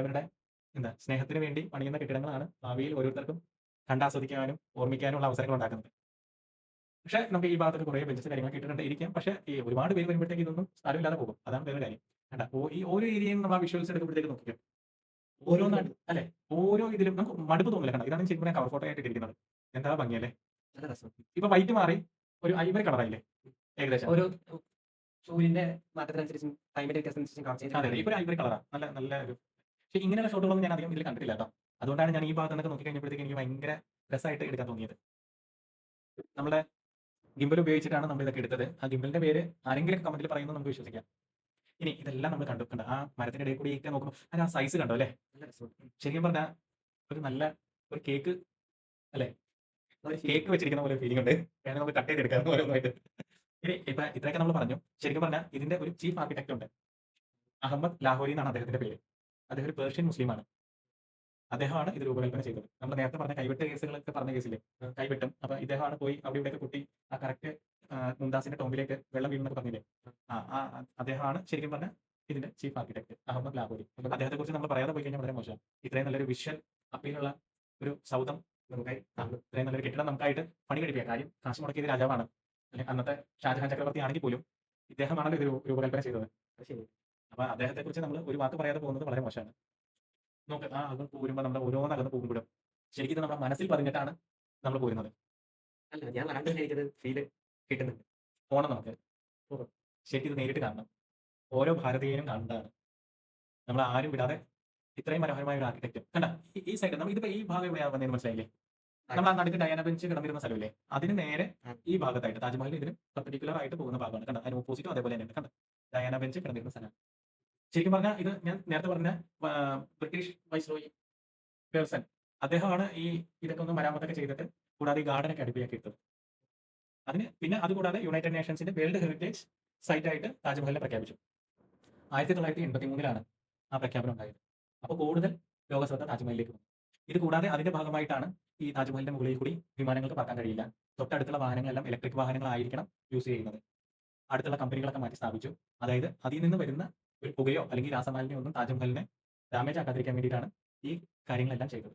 അവരുടെ സ്നേഹത്തിന് വേണ്ടി പണിയുന്ന കെട്ടിടങ്ങളാണ് ഭാവിയിൽ ഓരോരുത്തർക്കും കണ്ടാസ്വദിക്കാനും, ഓർമ്മിക്കാനുള്ള അവസരങ്ങൾ ഉണ്ടാക്കുന്നത്. പക്ഷേ നമുക്ക് ഈ ഭാഗത്തൊക്കെ കുറേ ബെഞ്ചസ് കാര്യങ്ങളൊക്കെ ഇട്ടിട്ടുണ്ട് ഇരിക്കാം. പക്ഷേ ഈ ഒരുപാട് പേര് വരുമ്പോഴത്തേക്ക് ഇതൊന്നും സ്ഥലമില്ലാതെ പോകും. അതാണ് വേറൊരു കാര്യം. കണ്ടോ? ഈ ഓരോ ഏരിയയും നമ്മൾ ആ വിഷ്വൽസ് എടുക്കുമ്പോഴത്തേക്ക് നോക്കിക്കോ. ഓരോ ഓരോന്നിനും നാട് അല്ലെ? ഓരോ ഇതിലും നമുക്ക് മടുപ്പ് തോന്നില്ല. കണ്ടോ? ഇതാണ് ശരിക്കും പറഞ്ഞാൽ കവർ ഫോട്ടോ ആയിട്ട് ഇട്ടിരിക്കുന്നത്. എന്താ ഭംഗിയല്ലേ? നല്ല രസം. ഇപ്പൊ വൈറ്റ് മാറി ഒരു ഐവറി കളറായില്ലേ? ഏകദേശം. ഓരോ സൂര്യന്റെ മാറ്റത്തിനനുസരിച്ചും ക്ലൈമറ്റ് വ്യത്യാസത്തിനനുസരിച്ചും കളർ ചേഞ്ച് അതെ, അതെ. ഇപ്പൊ ഒരു ഐവറി കളറാ. നല്ല നല്ല ഒരു പക്ഷെ ഇങ്ങനെയുള്ള ഷോട്ടുകളൊന്നും ഞാൻ അധികം ഇതിൽ കണ്ടിട്ടില്ല ട്ടോ. അതുകൊണ്ടാണ് ഞാൻ ഈ ഭാഗത്ത് നിന്നൊക്കെ നോക്കി കഴിഞ്ഞപ്പോഴത്തേക്ക് എനിക്ക് ഭയങ്കര രസമായിട്ട് എടുക്കാൻ തോന്നിയത്. നമ്മുടെ ഗിംബൽ ഉപയോഗിച്ചിട്ടാണ് നമ്മൾ ഇതൊക്കെ എടുത്തത്. ആ ഗിംബലിന്റെ പേര് ആരെങ്കിലുമൊക്കെ കമന്റിൽ പറയുന്നത് നമുക്ക് വിശ്വസിക്കാം. ഇനി ഇതെല്ലാം നമ്മൾ കണ്ടു. കണ്ടോ? ആ മരത്തിന്റെ ഇടയിൽ കൂടിയൊക്കെ നോക്കുമ്പോൾ ആ സൈസ് കണ്ടോ അല്ലേ? നല്ല രസമുണ്ട്. ശരിക്കും പറഞ്ഞാൽ ഒരു നല്ല ഒരു കേക്ക് അല്ലേ? ഒരു കേക്ക് വെച്ചിരിക്കുന്ന പോലെ ഫീലിംഗ് ഉണ്ട്. വേണമെങ്കിൽ നമുക്ക് കട്ട് ചെയ്തെടുക്കാം ഓരോന്നായിട്ട്. ഇനി ഇത്രയൊക്കെ നമ്മൾ പറഞ്ഞു. ശരിക്കും പറഞ്ഞാൽ ഇതിന്റെ ഒരു ചീഫ് ആർക്കിടെക്റ്റ് ഉണ്ട്. അഹമ്മദ് ലാഹോരി എന്നാണ് അദ്ദേഹത്തിന്റെ പേര്. അദ്ദേഹം ഒരു പേർഷ്യൻ മുസ്ലിമാണ്. അദ്ദേഹമാണ് ഇത് രൂപകൽപ്പന ചെയ്തത്. നമ്മൾ നേരത്തെ പറഞ്ഞ കൈവെട്ട് കേസുകളൊക്കെ പറഞ്ഞ കേസില്ലേ? കൈവെട്ടും. അപ്പൊ ഇദ്ദേഹമാണ് പോയി അവിടെ ഇവിടെയൊക്കെ കുത്തി ആ കറക്റ്റ് മുംതാസിന്റെ ടോംബിലേക്ക് വെള്ളം വീഴുന്നൊക്കെ പറഞ്ഞില്ലേ? അദ്ദേഹമാണ് ശരിക്കും പറഞ്ഞാൽ ഇതിന്റെ ചീഫ് ആർക്കിടെക്ട് അഹമ്മദ് ലാഹോരി. അദ്ദേഹത്തെ കുറിച്ച് നമ്മൾ പറയാതെ പോയി കഴിഞ്ഞാൽ വളരെ മോശമാണ്. ഇത്രയും നല്ലൊരു വിഷ്വൽ അപ്പീലുള്ള ഒരു സൗധം നമുക്കായി ഇത്രയും നല്ലൊരു കെട്ടിടം നമുക്കായിട്ട് പണി കഴിപ്പിക്കാം. കാര്യം കാശ് മുടക്കിയത് രാജാവാണ്. അന്നത്തെ ഷാജഹാൻ ചക്രവർത്തി ആണെങ്കിൽ പോലും ഇദ്ദേഹമാണല്ലോ ഇത് രൂപകൽപ്പന ചെയ്തത്. അത് ശരി. അപ്പൊ അദ്ദേഹത്തെ കുറിച്ച് നമ്മൾ ഒരു വാക്ക് പറയാതെ പോകുന്നത് വളരെ മോശമാണ്. നോക്ക് അകന്ന് പോരുമ്പോൾ നമ്മുടെ ഓരോന്ന് അകന്ന് പോകുമ്പോഴും ശരിക്കും ഇത് നമ്മുടെ മനസ്സിൽ പതിഞ്ഞിട്ടാണ് നമ്മൾ പോരുന്നത്. അല്ല ഞാൻ കണ്ട് തന്നെ എനിക്കത് ഫീല് കിട്ടുന്നുണ്ട്. പോണം നമുക്ക്. ശരിക്കും ഇത് നേരിട്ട് കാണണം. ഓരോ ഭാരതീയനും കാണേണ്ടതാണ്. നമ്മൾ ആരും വിടാതെ ഇത്രയും മനോഹരമായ ഒരു ആർക്കിടെക്റ്റ് കണ്ട ഈ സൈഡ് നമ്മൾ ഇതിപ്പോ ഈ ഭാഗം എവിടെയാ വന്നതെന്ന് മനസ്സിലായില്ലേ? നമ്മൾ ആ നടുക്ക് ഡയാന ബെഞ്ച് കിടന്നിരുന്ന സ്ഥലമില്ലേ? അതിന് നേരെ ഈ ഭാഗത്തായിട്ട് താജ്മഹലിന് ഇതിന് പെർപെൻഡിക്കുലർ ആയിട്ട് പോകുന്ന ഭാഗമാണ്. കണ്ട അതിന് ഓപ്പോസിറ്റും അതേപോലെ തന്നെ കണ്ട ഡയാന ബെഞ്ച് കിടന്നിരുന്ന സ്ഥലം. ശരിക്കും പറഞ്ഞാൽ ഇത് ഞാൻ നേരത്തെ പറഞ്ഞ ബ്രിട്ടീഷ് വൈസ്രോയി പേഴ്സൺ അദ്ദേഹമാണ് ഇതൊക്കെ ഒന്ന് മരാമത്തൊക്കെ ചെയ്തിട്ട് കൂടാതെ ഈ ഗാർഡനൊക്കെ അടിപൊളിയാക്കി എടുത്തത്. അതിന് പിന്നെ അതുകൂടാതെ യുണൈറ്റഡ് നേഷൻസിന്റെ വേൾഡ് ഹെറിറ്റേജ് സൈറ്റ് ആയിട്ട് താജ്മഹലിനെ പ്രഖ്യാപിച്ചു. 1983 ആ പ്രഖ്യാപനം ഉണ്ടായത്. അപ്പോൾ കൂടുതൽ ലോകശ്രദ്ധ താജ്മഹലിലേക്ക് വന്നു. ഇത് കൂടാതെ അതിന്റെ ഭാഗമായിട്ടാണ് ഈ താജ്മഹലിന്റെ മുകളിൽ കൂടി വിമാനങ്ങൾക്ക് പറക്കാൻ കഴിയില്ല. തൊട്ടടുത്തുള്ള വാഹനങ്ങളെല്ലാം ഇലക്ട്രിക് വാഹനങ്ങളായിരിക്കണം യൂസ് ചെയ്യുന്നത്. അടുത്തുള്ള കമ്പനികളൊക്കെ മാറ്റി സ്ഥാപിച്ചു. അതായത് അതിൽ നിന്ന് വരുന്ന ഒരു പുകയോ അല്ലെങ്കിൽ രാസമാലിന്യമോ ഒന്നും താജ്മഹലിനെ ഡാമേജ് ആക്കാതിരിക്കാൻ വേണ്ടിയിട്ടാണ് ഈ കാര്യങ്ങളെല്ലാം ചെയ്തത്.